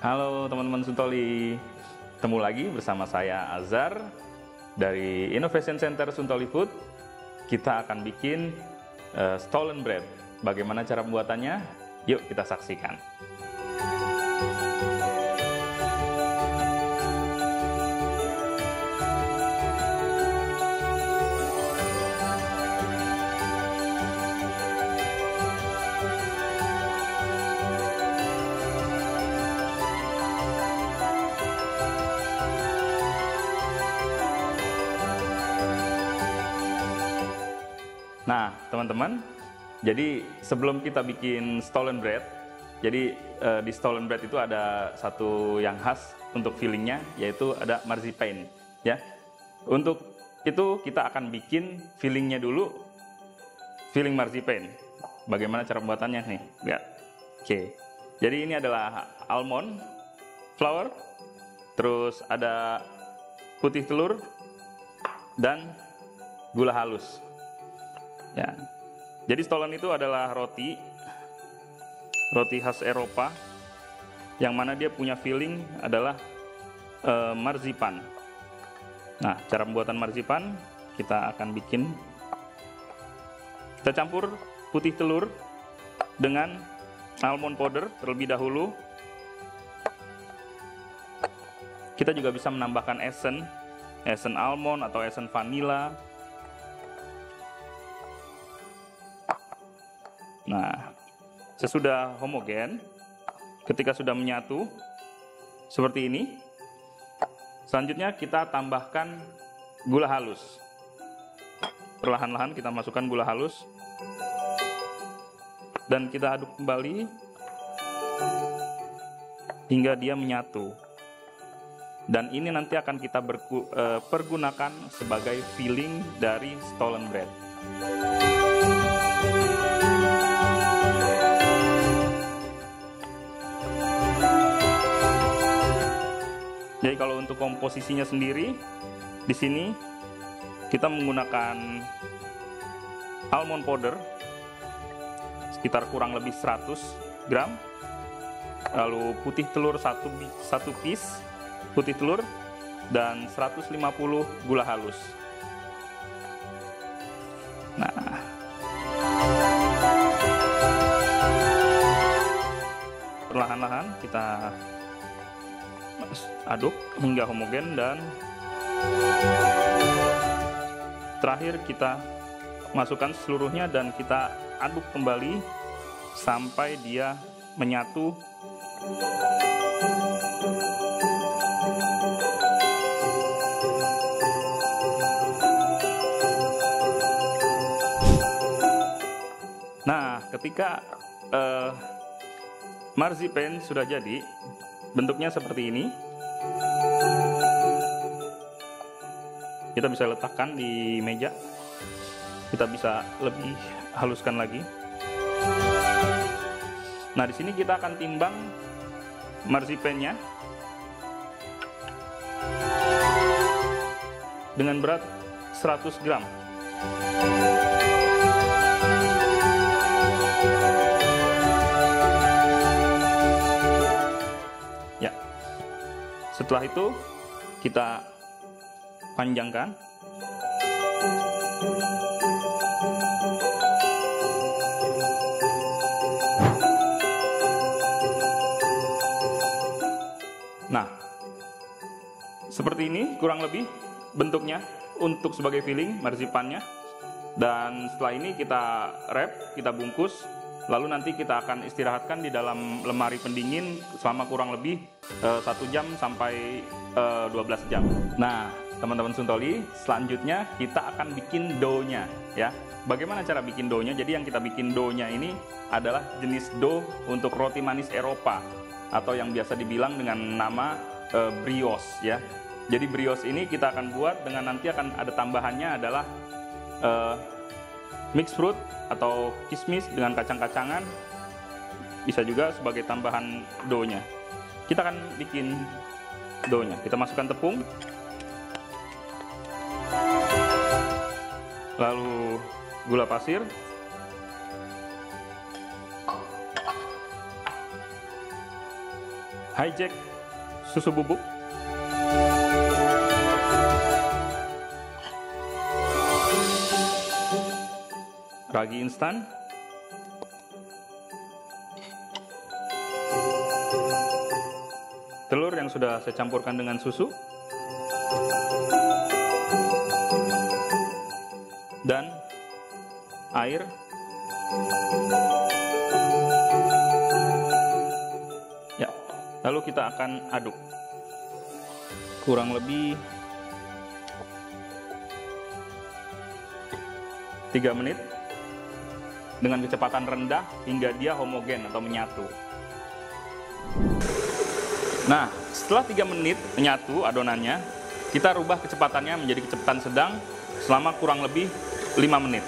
Halo teman-teman Suntoli, ketemu lagi bersama saya Azhar dari Innovation Center Suntoli Food. Kita akan bikin stolen bread. Bagaimana cara pembuatannya? Yuk kita saksikan. Nah, teman-teman, jadi sebelum kita bikin stolen bread, jadi di stolen bread itu ada satu yang khas untuk fillingnya, yaitu ada marzipan, ya. Untuk itu kita akan bikin fillingnya dulu, filling marzipan. Bagaimana cara pembuatannya nih? Lihat. Oke. Jadi ini adalah almond flour, terus ada putih telur dan gula halus. Ya, jadi stolen itu adalah roti khas Eropa, yang mana dia punya filling adalah marzipan. Nah, cara pembuatan marzipan kita akan bikin. Kita campur putih telur dengan almond powder terlebih dahulu. Kita juga bisa menambahkan essence almond atau essence vanilla. Nah, sesudah homogen, ketika sudah menyatu seperti ini, selanjutnya kita tambahkan gula halus. Perlahan-lahan kita masukkan gula halus dan kita aduk kembali hingga dia menyatu. Dan ini nanti akan kita pergunakan sebagai filling dari stolen bread. Jadi kalau untuk komposisinya sendiri, di sini kita menggunakan almond powder sekitar kurang lebih 100 gram, lalu putih telur satu piece putih telur, dan 150 gula halus. Nah, perlahan-lahan kita aduk hingga homogen, dan terakhir kita masukkan seluruhnya dan kita aduk kembali sampai dia menyatu. Nah, ketika marzipan sudah jadi, bentuknya seperti ini, kita bisa letakkan di meja. Kita bisa lebih haluskan lagi. Nah, di sini kita akan timbang marzipannya dengan berat 100 gram. Ya. Setelah itu kita panjangkan. Nah, seperti ini kurang lebih bentuknya untuk sebagai filling marzipannya. Dan setelah ini kita wrap, kita bungkus, lalu nanti kita akan istirahatkan di dalam lemari pendingin selama kurang lebih 1 jam sampai 12 jam. Nah, teman-teman Suntoli, selanjutnya kita akan bikin dough-nya, ya. Bagaimana cara bikin dough-nya? Jadi yang kita bikin dough-nya ini adalah jenis dough untuk roti manis Eropa, atau yang biasa dibilang dengan nama brioche, ya. Jadi brioche ini kita akan buat dengan nanti akan ada tambahannya adalah mixed fruit atau kismis dengan kacang-kacangan, bisa juga sebagai tambahan dough-nya. Kita akan bikin dough-nya. Kita masukkan tepung, lalu gula pasir, Hijack susu bubuk, ragi instan, telur yang sudah saya campurkan dengan susu, dan air. Ya, lalu kita akan aduk kurang lebih 3 menit dengan kecepatan rendah hingga dia homogen atau menyatu. Nah, setelah 3 menit menyatu adonannya, kita rubah kecepatannya menjadi kecepatan sedang selama kurang lebih 5 menit.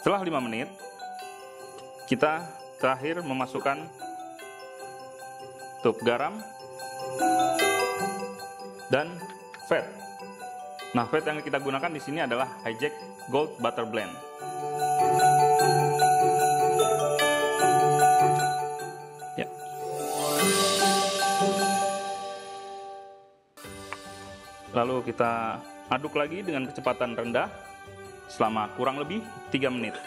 Setelah 5 menit, kita terakhir memasukkan garam dan fat. Nah, fat yang kita gunakan di sini adalah Hijack Gold Butter Blend. Ya. Lalu kita aduk lagi dengan kecepatan rendah selama kurang lebih 3 menit.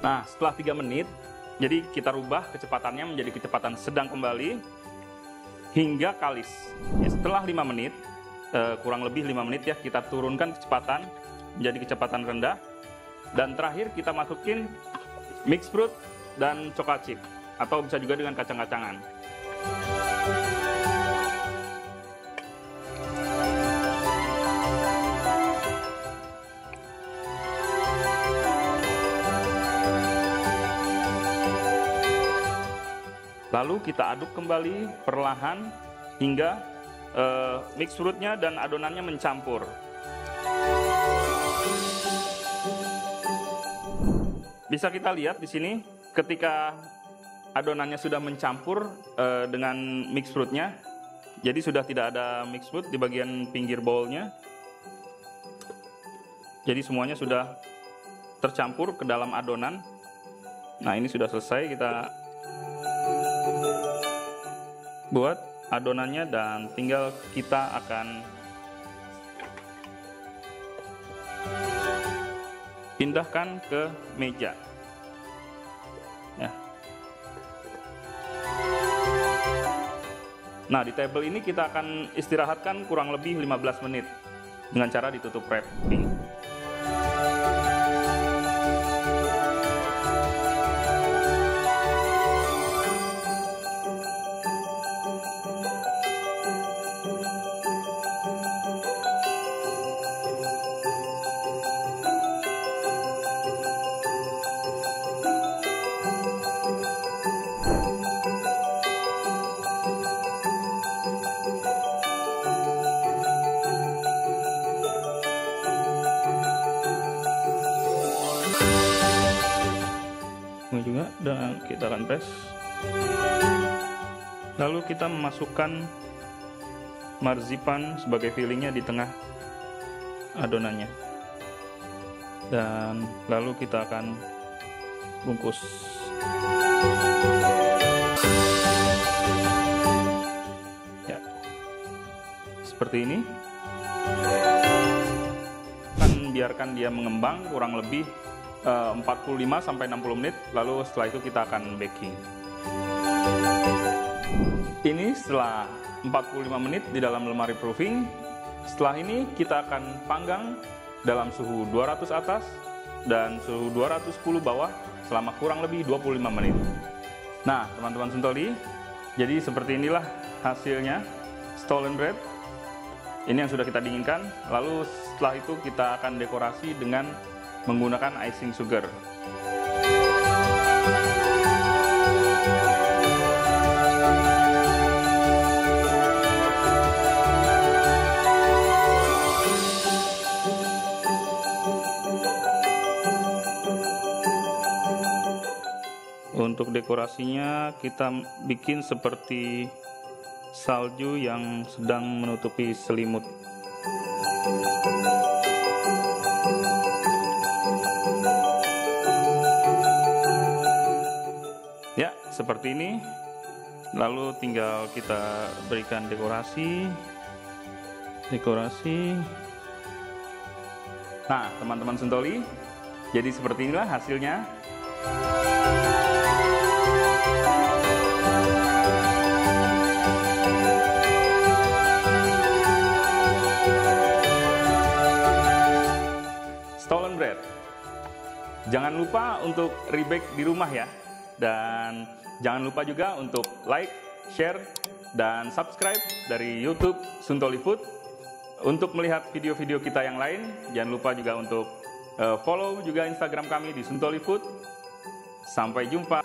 Nah, setelah 3 menit, jadi kita rubah kecepatannya menjadi kecepatan sedang kembali hingga kalis. Ya, setelah 5 menit, kurang lebih 5 menit ya, kita turunkan kecepatan menjadi kecepatan rendah. Dan terakhir kita masukin mixed fruit dan coklat chip, atau bisa juga dengan kacang-kacangan. Lalu kita aduk kembali perlahan hingga mix fruitnya dan adonannya mencampur. Bisa kita lihat di sini ketika adonannya sudah mencampur dengan mix fruitnya, jadi sudah tidak ada mix fruit di bagian pinggir bowlnya. Jadi semuanya sudah tercampur ke dalam adonan. Nah, ini sudah selesai. Kita buat adonannya dan tinggal kita akan pindahkan ke meja. Ya. Nah, di table ini kita akan istirahatkan kurang lebih 15 menit dengan cara ditutup wrapping. Ini juga, dan kita akan press. Lalu kita memasukkan marzipan sebagai fillingnya di tengah adonannya, dan lalu kita akan bungkus. Ya, seperti ini. Akan biarkan dia mengembang kurang lebih 45-60 menit, lalu setelah itu kita akan baking. Ini setelah 45 menit di dalam lemari proofing. Setelah ini kita akan panggang dalam suhu 200 atas dan suhu 210 bawah selama kurang lebih 25 menit. Nah, teman-teman Suntoli, jadi seperti inilah hasilnya stolen bread. Ini yang sudah kita dinginkan. Lalu setelah itu kita akan dekorasi dengan menggunakan icing sugar. Untuk dekorasinya kita bikin seperti salju yang sedang menutupi selimut. Ya, seperti ini. Lalu tinggal kita berikan dekorasi. Nah, teman-teman Suntoli, jadi seperti inilah hasilnya. Stolen bread. Jangan lupa untuk rebake di rumah ya. Dan jangan lupa juga untuk like, share, dan subscribe dari YouTube Suntoli Food. Untuk melihat video-video kita yang lain, jangan lupa juga untuk follow juga Instagram kami di Suntoli Food. Sampai jumpa.